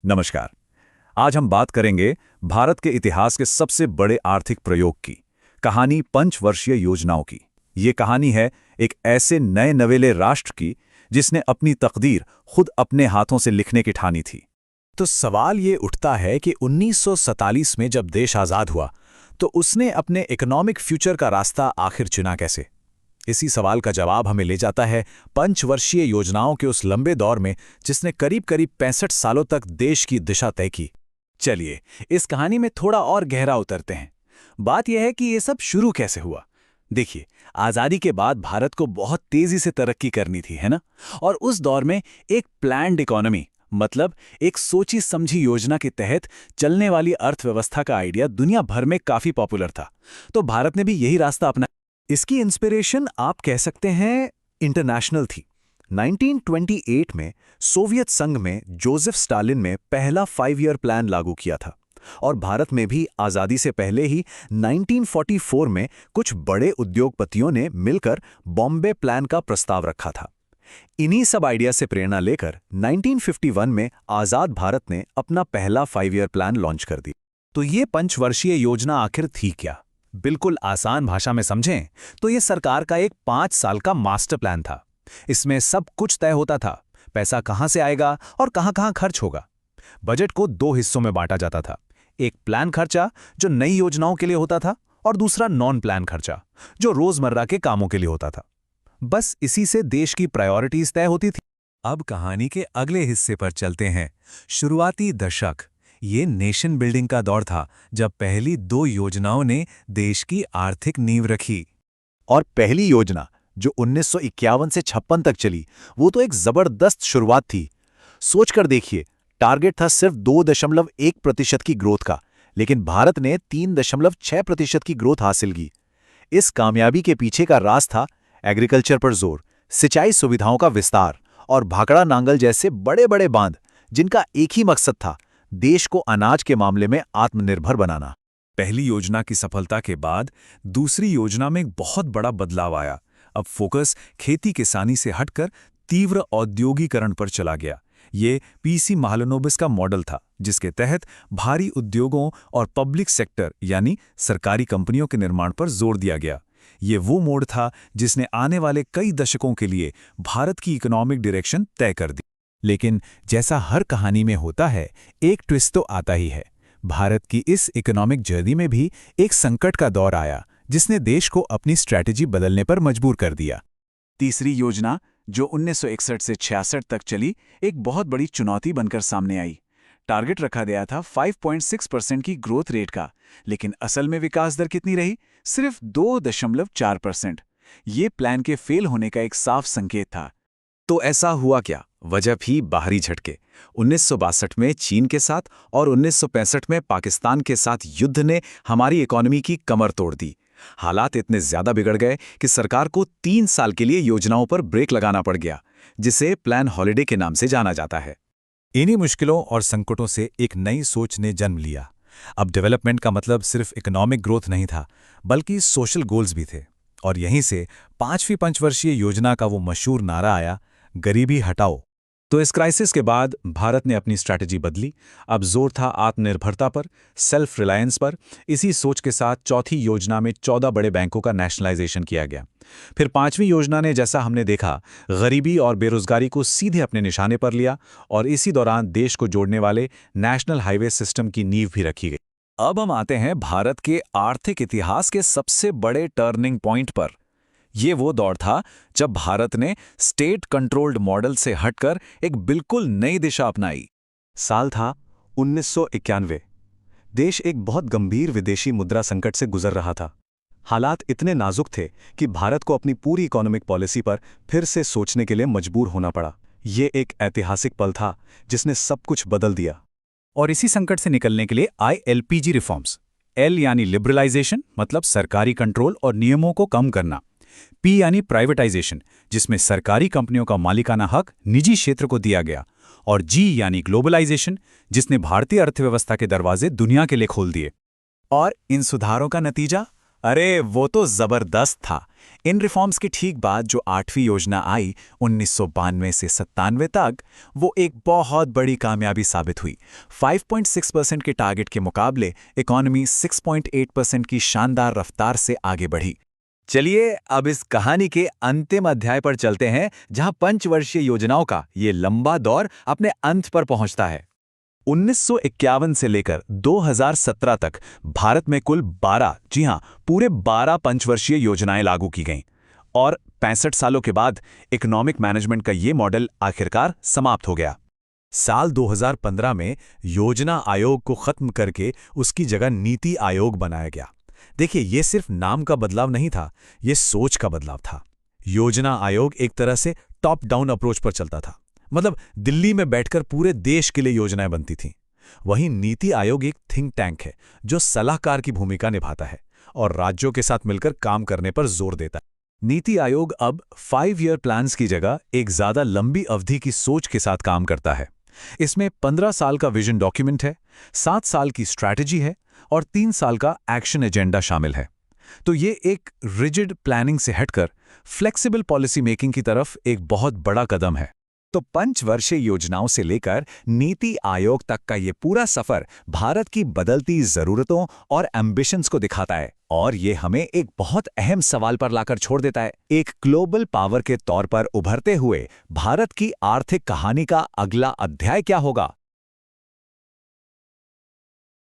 नमस्कार। आज हम बात करेंगे भारत के इतिहास के सबसे बड़े आर्थिक प्रयोग की कहानी, पंचवर्षीय योजनाओं की। ये कहानी है एक ऐसे नए नवेले राष्ट्र की जिसने अपनी तकदीर खुद अपने हाथों से लिखने की ठानी थी। तो सवाल ये उठता है कि 1947 में जब देश आज़ाद हुआ तो उसने अपने इकोनॉमिक फ्यूचर का रास्ता आखिर चुना कैसे। इसी सवाल का जवाब हमें ले जाता है पंचवर्षीय योजनाओं के उस लंबे दौर में जिसने करीब करीब 65 सालों तक देश की दिशा तय की। चलिए इस कहानी में थोड़ा और गहरा उतरते हैं। बात यह है कि ये सब शुरू कैसे हुआ। देखिए, आज़ादी के बाद भारत को बहुत तेजी से तरक्की करनी थी, है ना। और उस दौर में एक प्लान्ड इकोनॉमी, मतलब एक सोची समझी योजना के तहत चलने वाली अर्थव्यवस्था का आइडिया दुनिया भर में काफी पॉपुलर था। तो भारत ने भी यही रास्ता अपना। इसकी इंस्पिरेशन आप कह सकते हैं इंटरनेशनल थी। 1928 में सोवियत संघ में जोसेफ स्टालिन में पहला 5 ईयर प्लान लागू किया था और भारत में भी आज़ादी से पहले ही 1944 में कुछ बड़े उद्योगपतियों ने मिलकर बॉम्बे प्लान का प्रस्ताव रखा था। इन्हीं सब आइडिया से प्रेरणा लेकर 1951 में आज़ाद भारत ने अपना पहला 5 ईयर प्लान लॉन्च कर दी। तो ये पंचवर्षीय योजना आखिर थी क्या? बिल्कुल आसान भाषा में समझें तो ये सरकार का एक 5 साल का मास्टर प्लान था। इसमें सब कुछ तय होता था, पैसा कहां से आएगा और कहां कहां खर्च होगा। बजट को 2 हिस्सों में बांटा जाता था। एक प्लान खर्चा जो नई योजनाओं के लिए होता था और दूसरा नॉन प्लान खर्चा जो रोजमर्रा के कामों के लिए होता था। बस इसी से देश की प्रायोरिटीज तय होती थी। अब कहानी के अगले हिस्से पर चलते हैं। शुरुआती दशक, ये नेशन बिल्डिंग का दौर था जब पहली 2 योजनाओं ने देश की आर्थिक नींव रखी। और पहली योजना जो 1951 से 56 तक चली, वो तो एक जबरदस्त शुरुआत थी। सोचकर देखिए, टारगेट था सिर्फ 2.1% की ग्रोथ का, लेकिन भारत ने 3.6% की ग्रोथ हासिल की। इस कामयाबी के पीछे का राज था एग्रीकल्चर पर जोर, सिंचाई सुविधाओं का विस्तार और भाखड़ा नांगल जैसे बड़े बड़े बांध, जिनका एक ही मकसद था, देश को अनाज के मामले में आत्मनिर्भर बनाना। पहली योजना की सफलता के बाद दूसरी योजना में एक बहुत बड़ा बदलाव आया। अब फोकस खेती किसानी से हटकर तीव्र औद्योगिकरण पर चला गया। ये पीसी महालनोबिस का मॉडल था, जिसके तहत भारी उद्योगों और पब्लिक सेक्टर यानी सरकारी कंपनियों के निर्माण पर जोर दिया गया। ये वो मोड़ था जिसने आने वाले कई दशकों के लिए भारत की इकोनॉमिक डायरेक्शन तय कर दी। लेकिन जैसा हर कहानी में होता है, एक ट्विस्ट तो आता ही है। भारत की इस इकोनॉमिक जर्नी में भी एक संकट का दौर आया जिसने देश को अपनी स्ट्रैटेजी बदलने पर मजबूर कर दिया। तीसरी योजना, जो 1961 से 66 तक चली, एक बहुत बड़ी चुनौती बनकर सामने आई। टारगेट रखा गया था 5.6% की ग्रोथ रेट का, लेकिन असल में विकास दर कितनी रही? सिर्फ 2.4%। ये प्लान के फेल होने का एक साफ संकेत था। तो ऐसा हुआ क्या? वजह भी बाहरी झटके। 1962 में चीन के साथ और 1965 में पाकिस्तान के साथ युद्ध ने हमारी इकोनॉमी की कमर तोड़ दी। हालात इतने ज्यादा बिगड़ गए कि सरकार को 3 साल के लिए योजनाओं पर ब्रेक लगाना पड़ गया, जिसे प्लान हॉलिडे के नाम से जाना जाता है। इन्हीं मुश्किलों और संकटों से एक नई सोच ने जन्म लिया। अब डेवलपमेंट का मतलब सिर्फ इकोनॉमिक ग्रोथ नहीं था, बल्कि सोशल गोल्स भी थे। और यहीं से 5वीं पंचवर्षीय योजना का वो मशहूर नारा आया, गरीबी हटाओ। तो इस क्राइसिस के बाद भारत ने अपनी स्ट्रैटेजी बदली। अब जोर था आत्मनिर्भरता पर, सेल्फ रिलायंस पर। इसी सोच के साथ चौथी योजना में 14 बड़े बैंकों का नेशनलाइजेशन किया गया। फिर 5वीं योजना ने, जैसा हमने देखा, गरीबी और बेरोजगारी को सीधे अपने निशाने पर लिया और इसी दौरान देश को जोड़ने वाले नेशनल हाईवे सिस्टम की नींव भी रखी गई। अब हम आते हैं भारत के आर्थिक इतिहास के सबसे बड़े टर्निंग पॉइंट पर। ये वो दौर था जब भारत ने स्टेट कंट्रोल्ड मॉडल से हटकर एक बिल्कुल नई दिशा अपनाई। साल था 1991। देश एक बहुत गंभीर विदेशी मुद्रा संकट से गुजर रहा था। हालात इतने नाजुक थे कि भारत को अपनी पूरी इकोनॉमिक पॉलिसी पर फिर से सोचने के लिए मजबूर होना पड़ा। ये एक ऐतिहासिक पल था जिसने सब कुछ बदल दिया। और इसी संकट से निकलने के लिए आए एलपीजी रिफॉर्म्स। एल यानी लिबरलाइजेशन, मतलब सरकारी कंट्रोल और नियमों को कम करना। पी यानी प्राइवेटाइजेशन, जिसमें सरकारी कंपनियों का मालिकाना हक निजी क्षेत्र को दिया गया। और जी यानी ग्लोबलाइजेशन, जिसने भारतीय अर्थव्यवस्था के दरवाजे दुनिया के लिए खोल दिए। और इन सुधारों का नतीजा, अरे वो तो जबरदस्त था। इन रिफॉर्म्स के ठीक बाद जो 8वीं योजना आई 1992 से 97 तक, वो एक बहुत बड़ी कामयाबी साबित हुई। 5.6% के टारगेट के मुकाबले इकॉनमी 6.8% की शानदार रफ्तार से आगे बढ़ी। चलिए अब इस कहानी के अंतिम अध्याय पर चलते हैं, जहां पंचवर्षीय योजनाओं का ये लंबा दौर अपने अंत पर पहुंचता है। 1951 से लेकर 2017 तक भारत में कुल 12, जी हां, पूरे 12 पंचवर्षीय योजनाएं लागू की गईं और 65 सालों के बाद इकोनॉमिक मैनेजमेंट का ये मॉडल आखिरकार समाप्त हो गया। साल 2015 में योजना आयोग को खत्म करके उसकी जगह नीति आयोग बनाया गया। देखिए, ये सिर्फ नाम का बदलाव नहीं था, ये सोच का बदलाव था। योजना आयोग एक तरह से टॉप डाउन अप्रोच पर चलता था, मतलब दिल्ली में बैठकर पूरे देश के लिए योजनाएं बनती थीं। वहीं नीति आयोग एक थिंक टैंक है जो सलाहकार की भूमिका निभाता है और राज्यों के साथ मिलकर काम करने पर जोर देता है। नीति आयोग अब 5 ईयर प्लान्स की जगह एक ज्यादा लंबी अवधि की सोच के साथ काम करता है। इसमें 15 साल का विजन डॉक्यूमेंट है, 7 साल की स्ट्रैटेजी है और 3 साल का एक्शन एजेंडा शामिल है। तो ये एक रिजिड प्लानिंग से हटकर फ्लेक्सिबल पॉलिसी मेकिंग की तरफ एक बहुत बड़ा कदम है। तो पंचवर्षीय योजनाओं से लेकर नीति आयोग तक का ये पूरा सफर भारत की बदलती जरूरतों और एम्बिशंस को दिखाता है और ये हमें एक बहुत अहम सवाल पर लाकर छोड़ देता है। एक ग्लोबल पावर के तौर पर उभरते हुए भारत की आर्थिक कहानी का अगला अध्याय क्या होगा?